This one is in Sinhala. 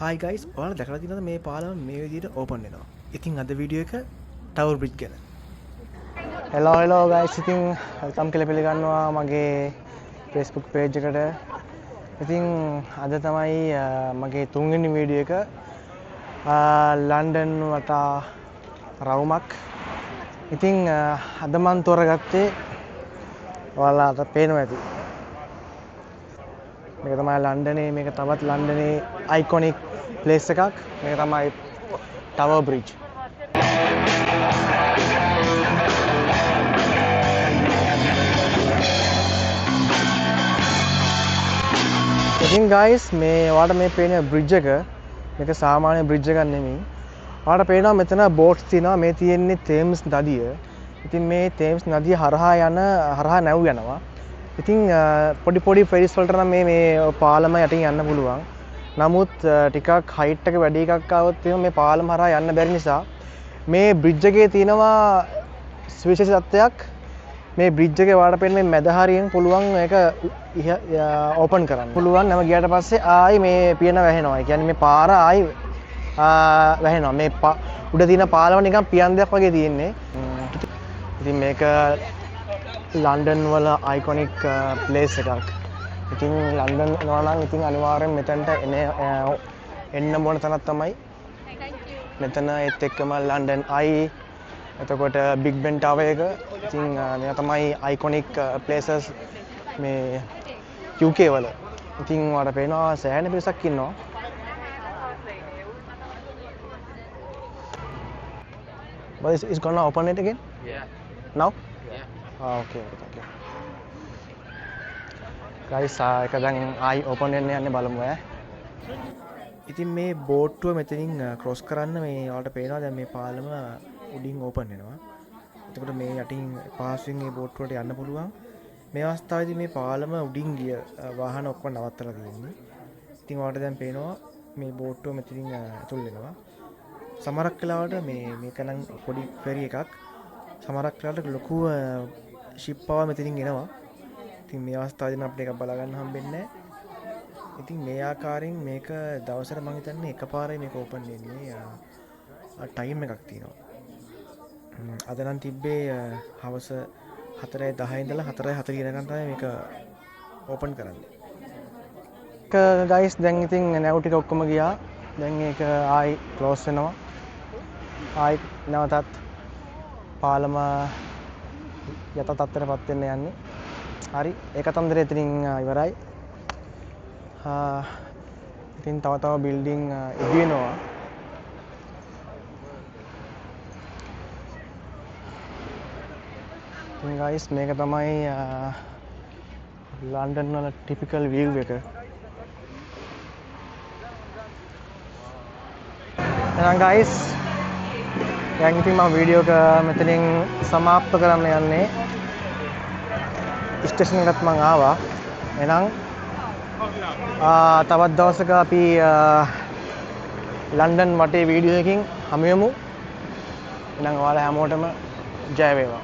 Hi guys, ඔයාලා දැකලා තියෙනවද මේ පාලම මේ විදිහට ඕපන් වෙනවා. ඉතින් අද වීඩියෝ එක ටවර් බ්‍රිජ් ගැන. hello guys ඉතින් welcome කියලා පිළිගන්නවා මගේ Facebook page එකට. ඉතින් අද තමයි මගේ තුන්වෙනි වීඩියෝ එක. ලන්ඩන් වටා රවුමක්. ඉතින් අද මම තෝරගත්තේ ඔයාලට පේනවා ඇති. මේක තමයි ලන්ඩනේ, මේක තවත් ලන්ඩනේ iconic place එකක්. මේක තමයි ටවර් බ්‍රිජ්. ඉතින් guys මේ ඔයාලට මේ පේන බ්‍රිජ් එක මේක සාමාන්‍ය බ්‍රිජ් එකක් නෙමෙයි. ඔයාලට පේනවා මෙතන බෝට්ස් තියෙනවා. මේ තියෙන්නේ තේම්ස් නදිය. ඉතින් මේ තේම්ස් නදිය හරහා නැව් යනවා. ඉතින් පොඩි ෆෙරිස් වලට නම් මේ පාලම යටින් යන්න පුළුවන්. නමුත් ටිකක් හයිට් එක වැඩි එකක් ආවොත් මේ පාලම හරහා යන්න බැරි නිසා මේ බ්‍රිජ් එකේ තියෙනවා විශේෂ තත්ත්වයක්. මේ බ්‍රිජ් එකේ වාට පෙන්න මේ මැද හරියෙන් පුළුවන් ඒක ඕපන් කරන්න. පුළුවන් නැම ගියාට පස්සේ ආයි මේ පියන වැහෙනවා. ඒ කියන්නේ මේ පාර ආයි වැහෙනවා. මේ උඩ තියෙන පාලම නිකන් පියන්දයක් වගේ තියෙන්නේ. ඉතින් මේක ලන්ඩන් වල iconic place එකක්. ඉතින් ලන්ඩන් යනවා නම් ඉතින් අනිවාර්යෙන් මෙතනට එන්න ඕන තැනක් තමයි. මෙතන ඒත් එක්කම ලන්ඩන් අයි එතකොට බිග් බෙන් ටවර් එක. ඉතින් මේවා තමයි iconic places මේ UK වල. ඉතින් ඔයාලට පේනවා සෑහෙන පිරිසක් ඉන්නවා. But it's gonna open it again? Yeah. Now? Yeah. Okay, thank you. Guys, එක දැන් ආයි ඕපන් වෙන්න යන්නේ බලමු ඈ. ඉතින් මේ බෝට්ටුව මෙතනින් ක්‍රොස් කරන්න මේ ඔයාලට පේනවා දැන් මේ පාලම උඩින් ඕපන් වෙනවා. එතකොට මේ යටින් පහසුවෙන් මේ බෝට්ටුවට යන්න පුළුවන්. මේ අවස්ථාවේදී මේ පාලම උඩින් ගිය වාහන ඔක්කොම නවත්තලා තියෙන්නේ. ඉතින් ඔයාලට දැන් පේනවා මේ බෝට්ටුව මෙතනින් ඇතුල් වෙනවා. සමහරක් වෙලාවට මේක නම් පොඩි ෆෙරි එකක්. සමහරක් වෙලාවට ලොකු ෂිප් පවා මෙතනින් එනවා. ඉතින් මේ අවස්ථාවේදී අපිට ඒක බලා ගන්න හම්බෙන්නේ නැහැ. ඉතින් මේ ආකාරයෙන් මේක දවසට මම හිතන්නේ එකපාරයි මේක ඕපන් වෙන්නේ. ටයිම් එකක් තියෙනවා. අද නම් තිබ්බේ හවස 4:10 ඉඳලා 4:40 වෙනකන් තමයි මේක ඕපන් කරන්නේ. ගයිස් දැන් ඉතින් නැව් ටික ඔක්කොම ගියා. දැන් ඒක ආයි ක්ලෝස් වෙනවා. ආයි නැවතත් පාලම යත තත්ත්වයටපත් වෙන්න යන්නේ. හරි ඒ කතන්දරය එතනින් ඉවරයි. ඉතින් තව බිල්ඩින් ඉදි වෙනවා. ඉතින් ගයිස් මේක තමයි ලන්ඩන් වල ටිපිකල් view එක. එහෙනම් ගයිස් දැන් ඉතින් මම වීඩියෝ එක මෙතනින් සමාප්ත කරන්න යන්නේ. ස්ටේෂන් එකට මම ආවා. එහෙනම් තවත් දවසක අපි ලන්ඩන් වටේ වීඩියෝ එකකින් හමු වෙමු. එහෙනම් ඔයාලා හැමෝටම ජය වේවා.